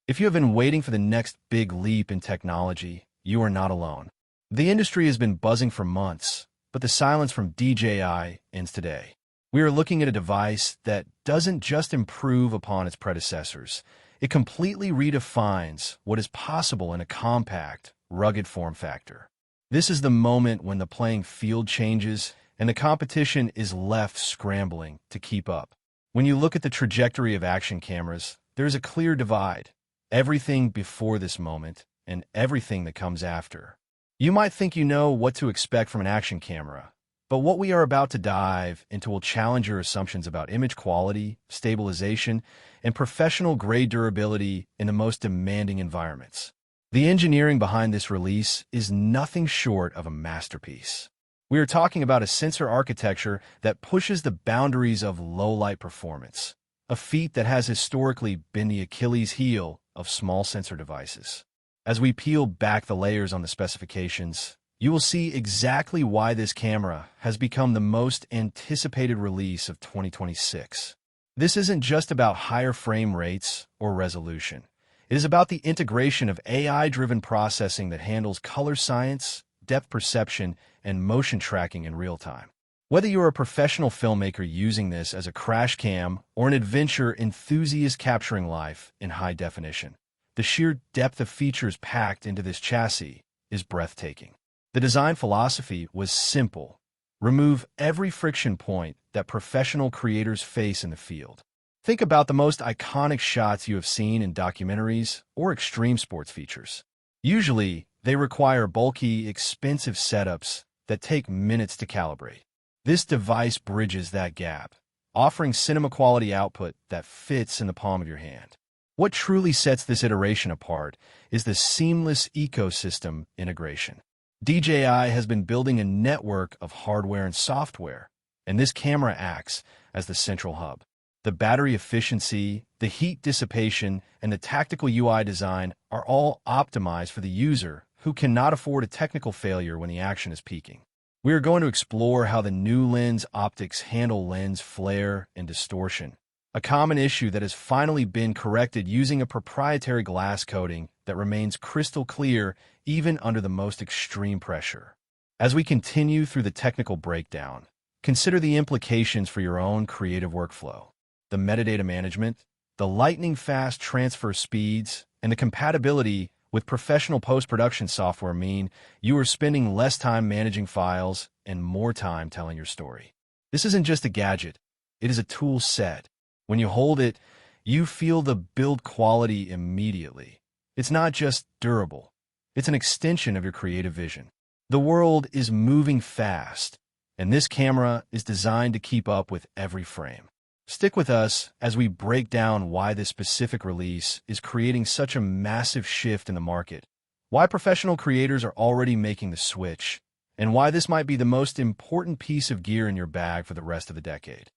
If you have been waiting for the next big leap in technology, you are not alone. The industry has been buzzing for months, but the silence from DJI ends today. We are looking at a device that doesn't just improve upon its predecessors, it completely redefines what is possible in a compact, rugged form factor. This is the moment when the playing field changes and the competition is left scrambling to keep up. When you look at the trajectory of action cameras, there is a clear divide. Everything before this moment and everything that comes after. You might think you know what to expect from an action camera, but what we are about to dive into will challenge your assumptions about image quality, stabilization, and professional-grade durability in the most demanding environments. The engineering behind this release is nothing short of a masterpiece. We are talking about a sensor architecture that pushes the boundaries of low-light performance, a feat that has historically been the Achilles heel of small sensor devices. As we peel back the layers on the specifications, you will see exactly why this camera has become the most anticipated release of 2026. This isn't just about higher frame rates or resolution. It is about the integration of AI-driven processing that handles color science, depth perception, and motion tracking in real time. Whether you're a professional filmmaker using this as a crash cam or an adventure enthusiast capturing life in high definition, the sheer depth of features packed into this chassis is breathtaking. The design philosophy was simple. Remove every friction point that professional creators face in the field. Think about the most iconic shots you have seen in documentaries or extreme sports features. Usually, they require bulky, expensive setups that take minutes to calibrate. This device bridges that gap, offering cinema-quality output that fits in the palm of your hand. What truly sets this iteration apart is the seamless ecosystem integration. DJI has been building a network of hardware and software, and this camera acts as the central hub. The battery efficiency, the heat dissipation, and the tactical UI design are all optimized for the user who cannot afford a technical failure when the action is peaking. We are going to explore how the new lens optics handle lens flare and distortion, a common issue that has finally been corrected using a proprietary glass coating that remains crystal clear even under the most extreme pressure. As we continue through the technical breakdown, consider the implications for your own creative workflow. The metadata management, the lightning-fast transfer speeds, and the compatibility with professional post-production software mean you are spending less time managing files and more time telling your story. This isn't just a gadget, it is a tool set. When you hold it, you feel the build quality immediately. It's not just durable, it's an extension of your creative vision. The world is moving fast, and this camera is designed to keep up with every frame. Stick with us as we break down why this specific release is creating such a massive shift in the market, why professional creators are already making the switch, and why this might be the most important piece of gear in your bag for the rest of the decade.